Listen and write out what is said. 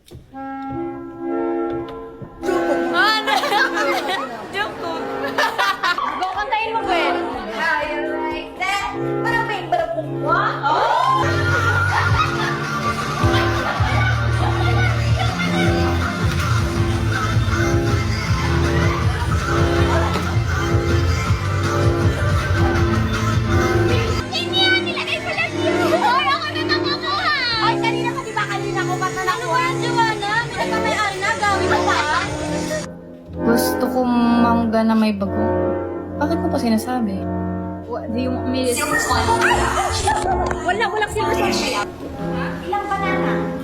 Ano? Joke. Go, kantayin mo, Gwen. How you like that? Parang may barapong mo. Hoy, ako na nakukuha! Ay, kanina pa, di ba? Kanina ko pa Ano nakuha. ba yan, Joanna? Pinagkamay-ari na, gawin mo pa? Gusto ko mangga na may bago. Bakit mo pa sinasabi? Do you want me to... Wala, walang silver song. Ilang banana?